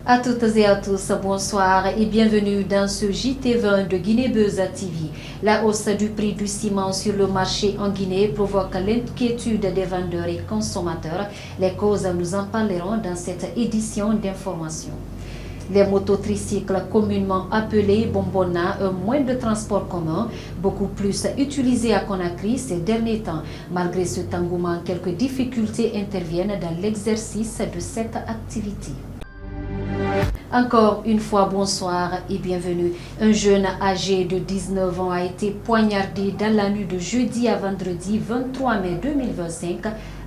À toutes et à tous, bonsoir et bienvenue dans ce JT20 de Guinée-Buzz TV. La hausse du prix du ciment sur le marché en Guinée provoque l'inquiétude des vendeurs et consommateurs. Les causes, nous en parlerons dans cette édition d'information. Les mototricycles, communément appelés Bombona, un moyen de transport commun, beaucoup plus utilisé à Conakry ces derniers temps. Malgré cet engouement, quelques difficultés interviennent dans l'exercice de cette activité. Encore une fois, bonsoir et bienvenue. Un jeune âgé de 19 ans a été poignardé dans la nuit de jeudi à vendredi 23 mai 2025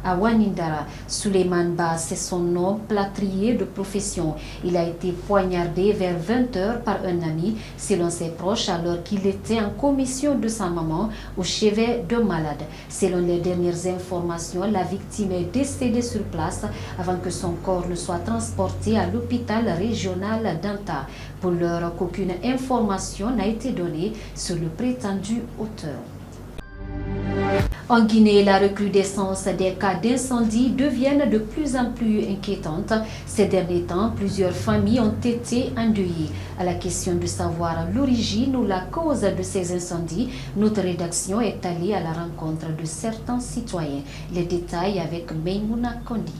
à Wanindara. Souleymane Ba, c'est son nom, plâtrier de profession. Il a été poignardé vers 20h par un ami, selon ses proches, alors qu'il était en commission de sa maman au chevet d'un malade. Selon les dernières informations, la victime est décédée sur place avant que son corps ne soit transporté à l'hôpital régional d'Anta. Pour l'heure, qu'aucune information n'a été donnée sur le prétendu auteur. En Guinée, la recrudescence des cas d'incendie deviennent de plus en plus inquiétantes. Ces derniers temps, plusieurs familles ont été endeuillées. À la question de savoir l'origine ou la cause de ces incendies, notre rédaction est allée à la rencontre de certains citoyens. Les détails avec Maimouna Kondi.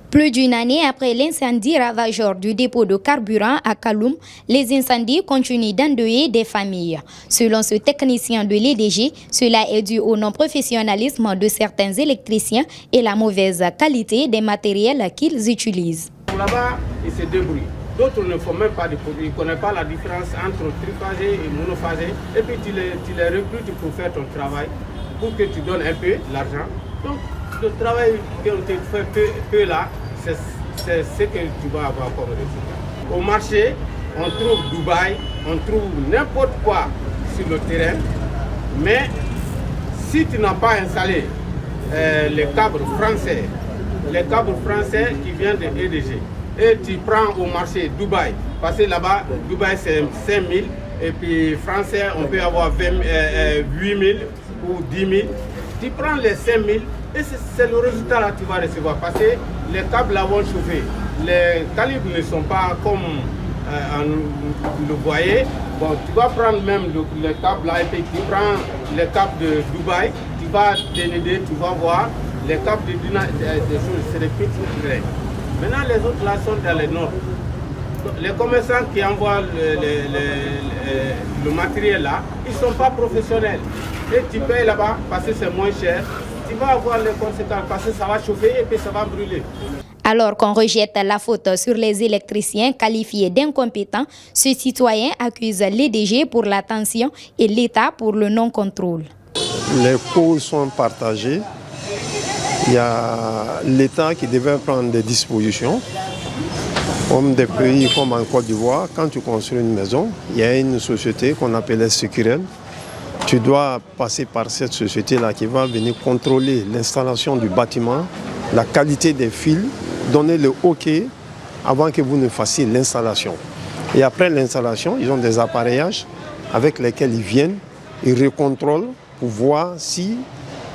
Plus d'une année après l'incendie ravageur du dépôt de carburant à Kaloum, les incendies continuent d'endeuiller des familles. Selon ce technicien de l'EDG, cela est dû au non-professionnalisme de certains électriciens et la mauvaise qualité des matériels qu'ils utilisent. Là-bas, il se débrouille. D'autres ne font même pas de produits, ils ne connaissent pas la différence entre triphasé et monophasé. Et puis tu les recrutes pour faire ton travail, pour que tu donnes un peu l'argent. Donc le travail qu'on te fait peu là, c'est ce que tu vas avoir comme résultat. Au marché, on trouve Dubaï, on trouve n'importe quoi sur le terrain, mais si tu n'as pas installé les câbles français qui viennent de EDG, et tu prends au marché Dubaï, parce que là-bas, Dubaï c'est 5 000, et puis français on peut avoir 8 000 ou 10 000, tu prends les 5 000, et c'est le résultat là que tu vas recevoir, parce que les câbles là vont chauffer. Les calibres ne sont pas comme le voyez. Bon, tu vas prendre même le câble là, et puis tu prends les câbles de Dubaï, tu vas dénider, tu vas voir, les câbles des choses, c'est des petits grains. Maintenant les autres là sont dans les normes. Les commerçants qui envoient le matériel là, ils ne sont pas professionnels. Et tu payes là-bas parce que c'est moins cher. Tu vas avoir les conséquences parce que ça va chauffer et puis ça va brûler. Alors qu'on rejette la faute sur les électriciens qualifiés d'incompétents, ce citoyen accuse l'EDG pour la tension et l'État pour le non-contrôle. Les causes sont partagées. Il y a l'État qui devait prendre des dispositions. Comme des pays comme en Côte d'Ivoire, quand tu construis une maison, il y a une société qu'on appelait Sécurel. Tu dois passer par cette société-là qui va venir contrôler l'installation du bâtiment, la qualité des fils, donner le OK avant que vous ne fassiez l'installation. Et après l'installation, ils ont des appareillages avec lesquels ils viennent, ils recontrôlent pour voir si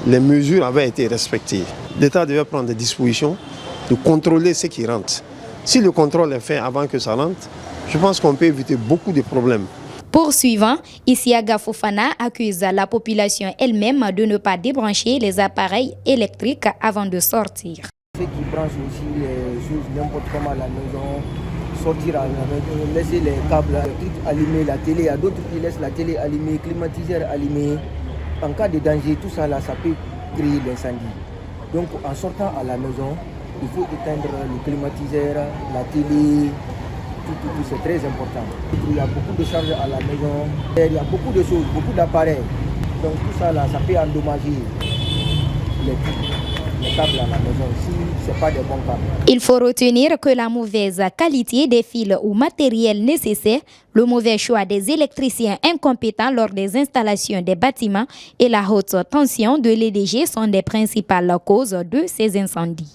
les mesures avaient été respectées. L'État devait prendre des dispositions de contrôler ce qui rentre. Si le contrôle est fait avant que ça rentre, je pense qu'on peut éviter beaucoup de problèmes. Poursuivant, Isiaga Fofana accuse la population elle-même de ne pas débrancher les appareils électriques avant de sortir. Ceux qui branchent aussi les choses n'importe comment à la maison, sortir à la maison, laisser les câbles électriques allumés, la télé, il y a d'autres qui laissent la télé allumée, climatiseur allumé. En cas de danger, tout ça là, ça peut créer l'incendie. Donc en sortant à la maison, il faut éteindre le climatiseur, la télé. Tout, c'est très important. Il y a beaucoup de charges à la maison, il y a beaucoup de choses, beaucoup d'appareils. Donc tout ça là, ça peut endommager les câbles à la maison si ce n'est pas des bons câbles. Il faut retenir que la mauvaise qualité des fils ou matériel nécessaire, le mauvais choix des électriciens incompétents lors des installations des bâtiments et la haute tension de l'EDG sont des principales causes de ces incendies.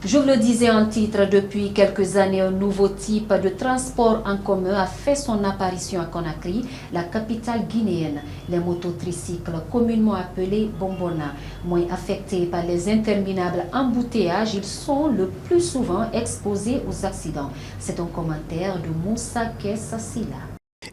Je vous le disais en titre, depuis quelques années, un nouveau type de transport en commun a fait son apparition à Conakry, la capitale guinéenne. Les mototricycles, communément appelés bombona, moins affectés par les interminables embouteillages, ils sont le plus souvent exposés aux accidents. C'est un commentaire de Moussa Kessassila.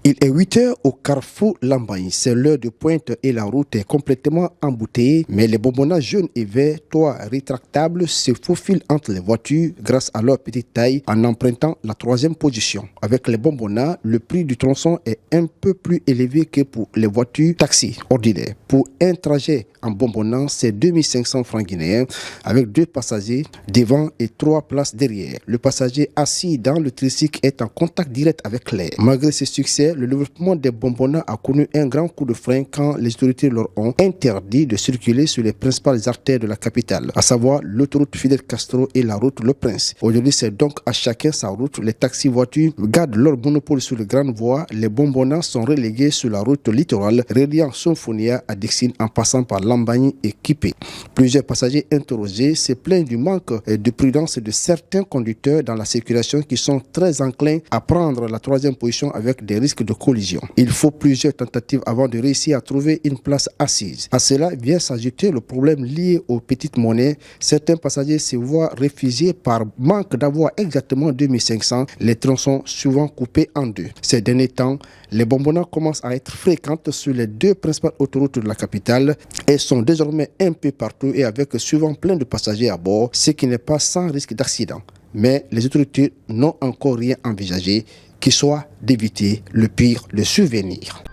Il est 8 heures au carrefour Lambaye. C'est l'heure de pointe et la route est complètement embouteillée. Mais les bonbonnas jaunes et verts, toits rétractables, se faufilent entre les voitures grâce à leur petite taille en empruntant la 3e position. Avec les bonbonnas, le prix du tronçon est un peu plus élevé que pour les voitures taxis ordinaires. Pour un trajet en bonbonnant, c'est 2500 francs guinéens avec 2 passagers devant et 3 places derrière. Le passager assis dans le tricycle est en contact direct avec l'air. Malgré ce succès, le développement des bonbonnats a connu un grand coup de frein quand les autorités leur ont interdit de circuler sur les principales artères de la capitale, à savoir l'autoroute Fidel Castro et la route Le Prince. Aujourd'hui, c'est donc à chacun sa route. Les taxis-voitures gardent leur monopole sur les grandes voies. Les bonbonnats sont relégués sur la route littorale reliant Sonfonia à Dixine en passant par Lambagne et Kipé. Plusieurs passagers interrogés se plaignent du manque de prudence de certains conducteurs dans la circulation qui sont très enclins à prendre la 3e position avec des risques de collision. Il faut plusieurs tentatives avant de réussir à trouver une place assise. À cela vient s'ajouter le problème lié aux petites monnaies. Certains passagers se voient refusés par manque d'avoir exactement 2500, les tronçons souvent coupés en 2. Ces derniers temps, les bonbonnas commencent à être fréquentes sur les 2 principales autoroutes de la capitale et sont désormais un peu partout et avec souvent plein de passagers à bord, ce qui n'est pas sans risque d'accident. Mais les autorités n'ont encore rien envisagé qui soit d'éviter le pire, le survenir.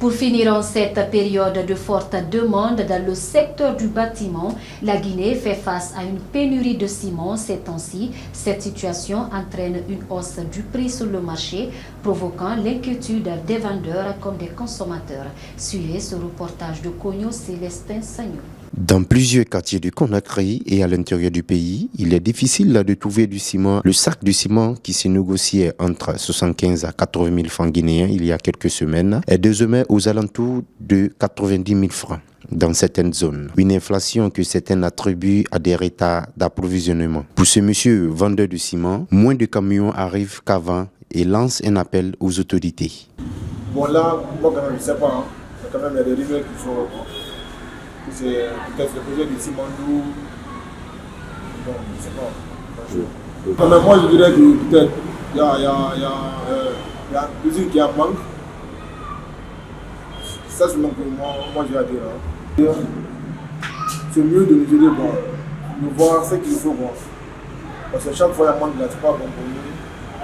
Pour finir en cette période de forte demande dans le secteur du bâtiment, la Guinée fait face à une pénurie de ciment ces temps-ci. Cette situation entraîne une hausse du prix sur le marché, provoquant l'inquiétude des vendeurs comme des consommateurs. Suivez ce reportage de Cogno Célestin Sagnon. Dans plusieurs quartiers du Conakry et à l'intérieur du pays, il est difficile de trouver du ciment. Le sac de ciment qui se négociait entre 75 à 80 000 francs guinéens il y a quelques semaines est désormais aux alentours de 90 000 francs dans certaines zones. Une inflation que certains attribuent à des retards d'approvisionnement. Pour ce monsieur vendeur de ciment, moins de camions arrivent qu'avant et lance un appel aux autorités. Bon là, moi quand même je ne sais pas, quand même il y a des rumeurs qui sont... C'est peut-être le projet du ciment doux. Bon, je ne sais pas. Mais moi je dirais que peut-être il y a l'usine qui a manque. Ça c'est donc moi je vais dire. C'est mieux de nous aider, bon, nous voir ce qu'il faut. Bon. Parce que chaque fois il y a manque là, c'est pas bon pour nous.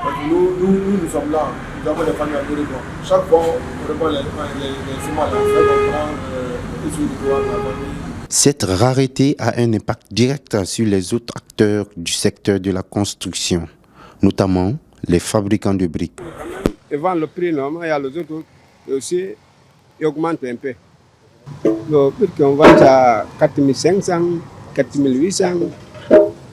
Donc nous sommes là, nous avons des familles à nourrir. Chaque fois on reprend les ciments là, on prend Cette rareté a un impact direct sur les autres acteurs du secteur de la construction, notamment les fabricants de briques. Devant le prix normal, il y a les autres aussi, ils augmentent un peu. Le prix qu'on vend à 4 500, 4 800.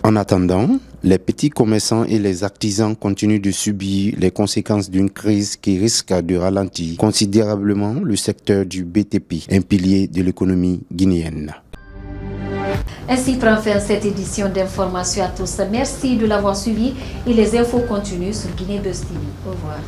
En attendant, les petits commerçants et les artisans continuent de subir les conséquences d'une crise qui risque de ralentir considérablement le secteur du BTP, un pilier de l'économie guinéenne. Ainsi prend fin cette édition d'information à tous. Merci de l'avoir suivi et les infos continuent sur Guinée Buzz TV. Au revoir.